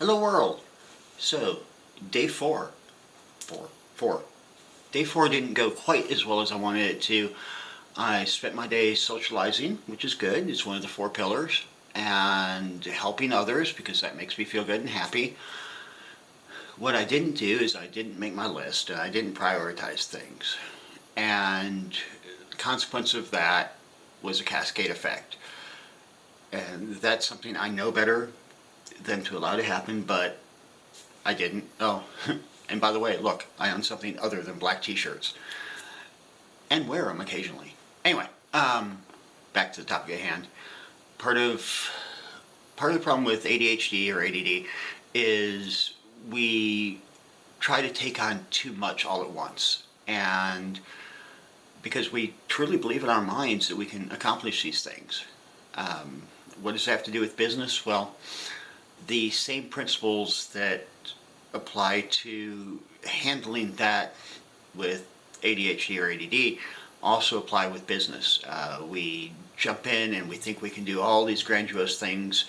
Hello world. So, day four. Day four didn't go quite as well as I wanted it to. I spent my day socializing, which is good. It's one of the 4 pillars. And helping others, because that makes me feel good and happy. What I didn't do is I didn't make my list, and I didn't prioritize things. And the consequence of that was a cascade effect. And that's something I know better than to allow to happen, but I didn't. Oh, and by the way, look, I own something other than black t-shirts. And wear them occasionally. Anyway, back to the topic at hand. Part of the problem with ADHD or ADD is we try to take on too much all at once. And because we truly believe in our minds that we can accomplish these things. What does that have to do with business? Well, the same principles that apply to handling that with ADHD or ADD also apply with business. We jump in and we think we can do all these grandiose things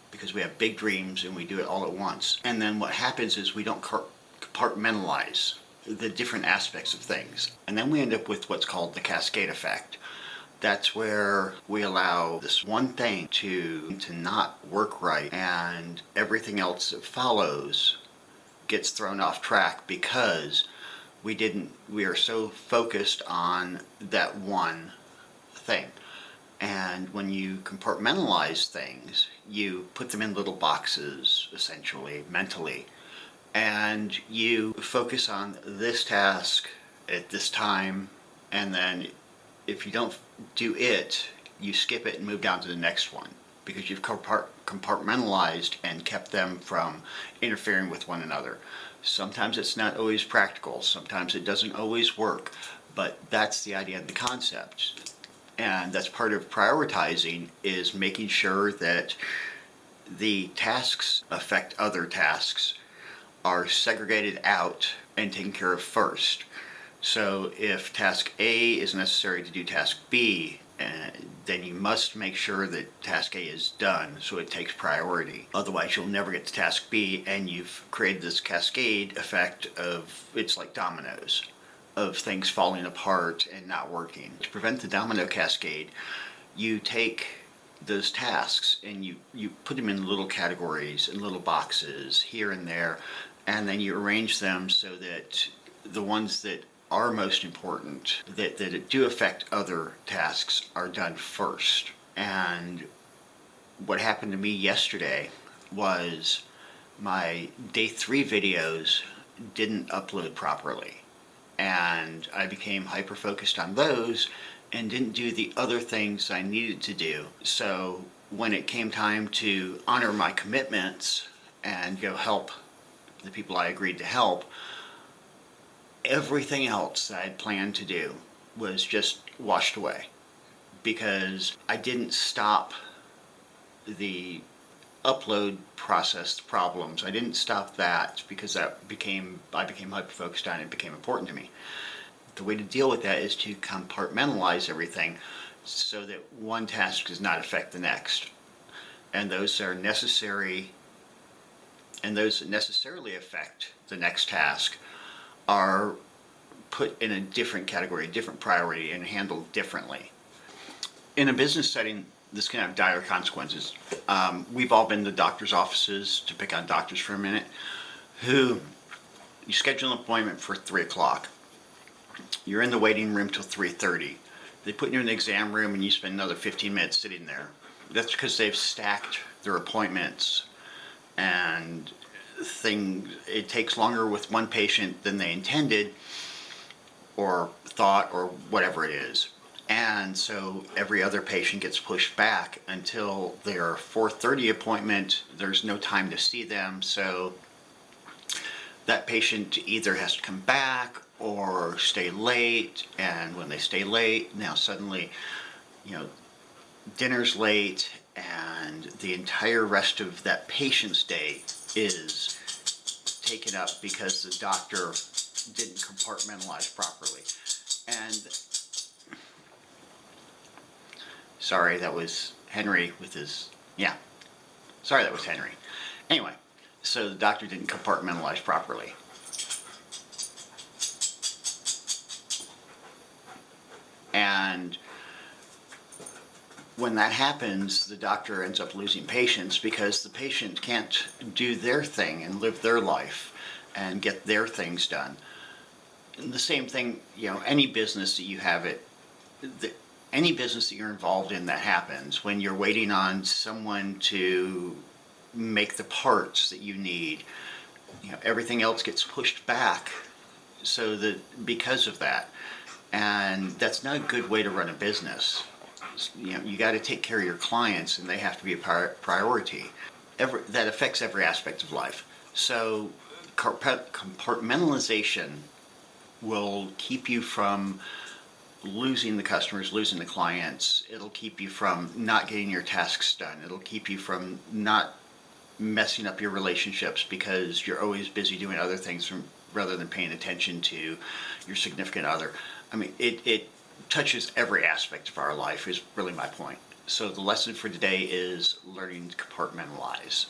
because we have big dreams and we do it all at once. And then what happens is we don't compartmentalize the different aspects of things. And then we end up with what's called the cascade effect. That's where we allow this one thing to not work right, and everything else that follows gets thrown off track because we are so focused on that one thing. And when you compartmentalize things, you put them in little boxes, essentially, mentally, and you focus on this task at this time, and then if you don't do it, you skip it and move down to the next one because you've compartmentalized and kept them from interfering with one another. Sometimes it's not always practical, sometimes it doesn't always work, but that's the idea of the concept. And that's part of prioritizing, is making sure that the tasks affect other tasks are segregated out and taken care of first. So if task A is necessary to do task B, then you must make sure that task A is done so it takes priority. Otherwise you'll never get to task B, and you've created this cascade effect of, it's like dominoes, of things falling apart and not working. To prevent the domino cascade, you take those tasks and you put them in little categories and little boxes here and there, and then you arrange them so that the ones that are most important, that do affect other tasks, are done first. And what happened to me yesterday was my day 3 videos didn't upload properly, and I became hyper focused on those and didn't do the other things I needed to do. So when it came time to honor my commitments and go help the people I agreed to help, everything else that I had planned to do was just washed away because I didn't stop the upload process problems. I didn't stop that because I became hyper focused on it. It became important to me. The way to deal with that is to compartmentalize everything so that one task does not affect the next, and those that are necessary and those that necessarily affect the next task are put in a different category, a different priority, and handled differently. In a business setting, this can have dire consequences. We've all been to doctor's offices, to pick on doctors for a minute, who you schedule an appointment for 3 o'clock. You're in the waiting room till 3:30. They put you in the exam room and you spend another 15 minutes sitting there. That's because they've stacked their appointments, and it takes longer with one patient than they intended or thought or whatever it is. And so every other patient gets pushed back until their 4:30 appointment. There's no time to see them, so that patient either has to come back or stay late, and when they stay late, now suddenly, dinner's late, and the entire rest of that patient's day is taken up because the doctor didn't compartmentalize properly. And sorry, that was Henry with his, sorry, that was Henry. Anyway, So the doctor didn't compartmentalize properly. And when that happens, the doctor ends up losing patients because the patient can't do their thing and live their life and get their things done. And the same thing, any business that you have any business that you're involved in that happens when you're waiting on someone to make the parts that you need, everything else gets pushed back so that because of that. And that's not a good way to run a business. You got to take care of your clients, and they have to be a priority. That affects every aspect of life. So compartmentalization will keep you from losing the customers, losing the clients. It'll keep you from not getting your tasks done. It'll keep you from not messing up your relationships because you're always busy doing other things rather than paying attention to your significant other. I mean, it touches every aspect of our life is really my point. So the lesson for today is learning to compartmentalize.